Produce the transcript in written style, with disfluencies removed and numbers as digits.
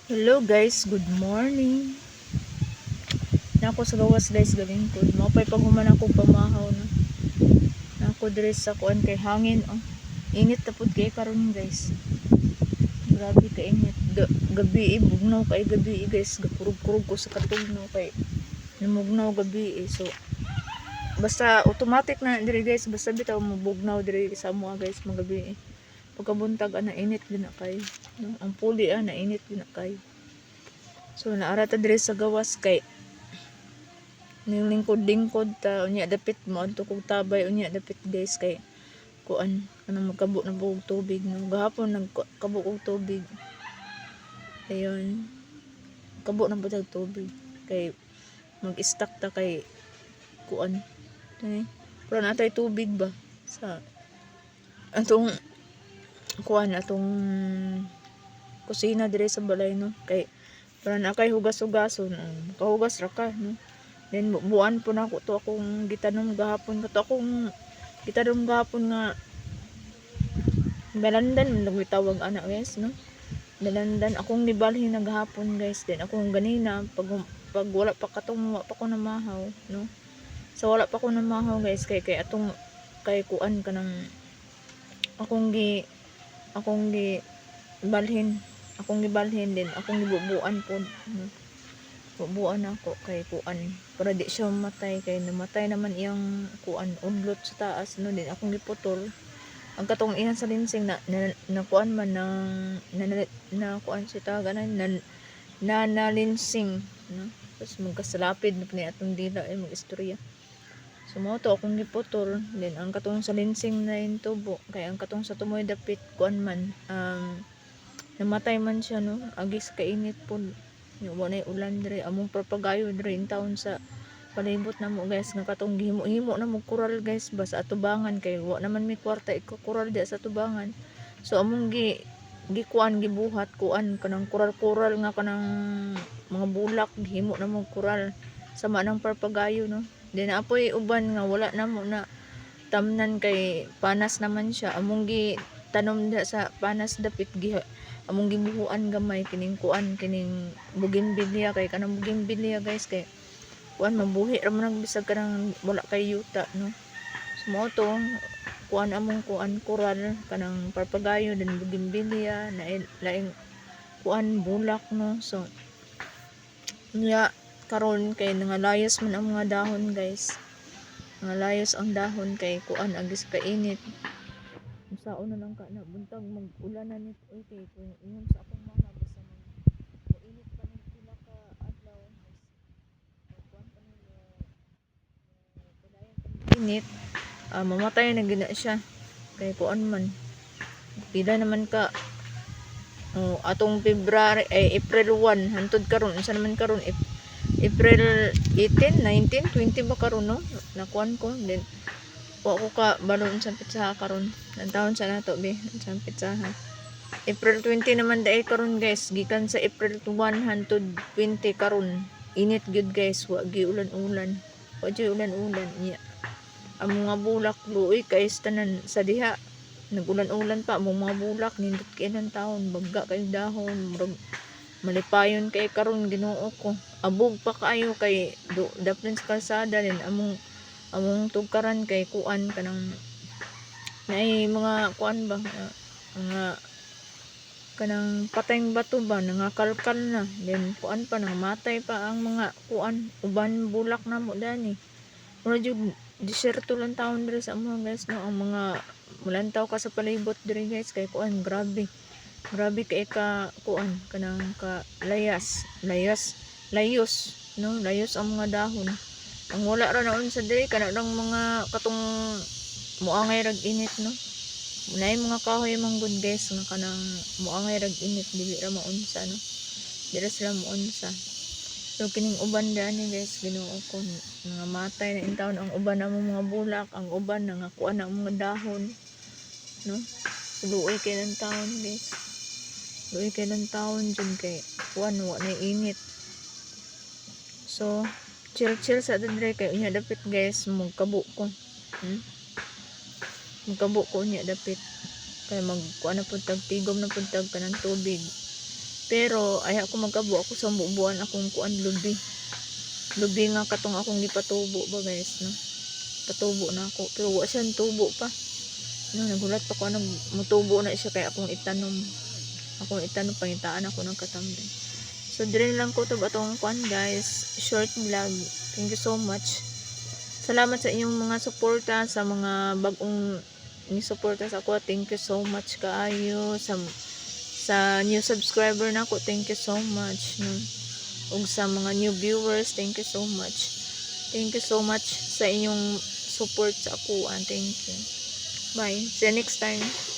Hello guys, good morning. Nako sa gawas guys galing ko. Mapay pag human ako pamahaw na. Nako diri sa kuan kay hangin oh. Init ta pud kay karon guys. Grabe ka init. Gabi bugnaw kay gabi guys. Gakurog-kurog ko sa katugnaw kay namugnaw gabi So basta automatic na diri guys, basta bitaw mo bugnaw diri sa mo guys magabi Pagkabuntag ana init din na kay. No? Ang puli na init din na kay. So naara ta diri sa gawas kay ning lingkod-lingkod ta unya dapit mo adto kog tabay unya dapit guys kay kuan kanang magkabo na buog tubig no gahapon nagkabo og tubig. Ayun, kabo na butag tubig kay mag-stack ta kay kuan pero natay tubig ba sa atong kuan atong kusina dire sa balay no kay para na kay hugas-hugason kahugas ra ka no. Then buwan po na ako to akong gitanom gahapon nga dalandan nagwitawag ana guys no. Dalandan akong nibalhin na gahapon guys. Then akong ganina pag wala pa katong pa ko namahaw no. So wala pa ko namahaw guys kay atong kay kuan kanang akong gibalhin din akong gibubuan po no. Bubuan ako kay kuan para di siya mamatay kay namatay naman iyang kuan udlot sa taas no. Din akong giputol ang katong iyan sa linsing na kuan man na kuan si taganan na linsing no. Tapos magkasalapid na ni atong dila ay mag-istorya. So mo to akong giputol din ang katong sa linsing na intubo kay ang katong sa tumoy dapit kuan man namatay man siya no agis kainit po. Wala na ulan diri among propagayo diri in town sa palibot na mo guys nga katong himo na mo kural guys ba sa atubangan kay wa naman mi kwarta ikukural di sa atubangan. So among gikuan gibuhat kuan kanang kural nga kanang mga bulak himo na mo kural sama ng propagayo no. Then apoy uban nga wala na mo na tamnan kay panas naman siya among tanom sa panas dapit among gibuhuan gamay kining kuan kining bougainvillea kay kanang bougainvillea guys kay kuan mabuhi ra man bisag kanang wala kay yuta no. So mo to kuan among kuan coral kanang papagayo din bougainvillea na laing kuan bulak no. So nya karon kay nangalayos man ang mga dahon guys, nangalayos ang dahon kay kuan agis kainit. Saon na lang ka na buntag mag-ulan na nit kay kung ingon sa akong mama basta init pa ng pila ka adlaw kuan pa nila padayon init mamatay na gina siya kay kuan man pila naman ka atong February April 1 hantod karon unsa naman karon April 18, 19, 20 ba karon no nakuan ko then wa ko ka balon sa pizza karon ng taon sa nato be sa pizza ha. April 20 naman dai karon guys gikan sa April 1 hangtod 20 karon init gyud guys wa gi ulan-ulan niya ang mga bulak luoy kay tanan sa diha nagulan-ulan pa ang mga bulak nindot kay ng taon bagga kay dahon murag malipayon kay karon Ginoo ko abog pa kaayo kay daplin sa kalsada din among tugkaran kay kuan kanang naay mga kuan ba mga kanang patayng bato ba nangakalkal na then kuan pa nangamatay pa ang mga kuan uban bulak na mo dani mura jud disyerto lang taon diri sa mga guys no. Ang mga mulantaw ka sa palibot diri guys kay kuan grabe kay ka kuan kanang ka layos no layos ang mga dahon. Ang wala ra naon sa diri kana lang mga katong muangay rag init no. Munay mga kahoy manggod guys nga kanang muangay rag init dili ra maunsa no. Dili sila maunsa. So kining uban dani guys Ginoo ko nangamatay na in taon ang uban ang mga bulak ang uban nangakuan ang mga dahon no. Luoy kay ng taon guys. Luoy kay ng taon dyan kay kuan wa na init. So chill sa dre kay unya dapit guys magkabo ko unya dapit kay magkuan na pud tag tigom na pud tag kanang tubig Pero ay ako magkabo ako sa bubuan akong kuan lubi nga katong akong gipatubo ba guys no, patubo na ako pero wa siya tubo pa no, nagulat pa ko mutubo na siya kaya akong itanom pangitaan ako ng katamden. So dire lang ko to atong kuan guys, short vlog. Thank you so much, salamat sa inyong mga suporta, sa mga bagong ni suporta sa ako. Thank you so much kaayo sa new subscriber na ako. Thank you so much no, ug sa mga new viewers, thank you so much. Thank you so much sa inyong support sa ako. Thank you. Bye. See you next time.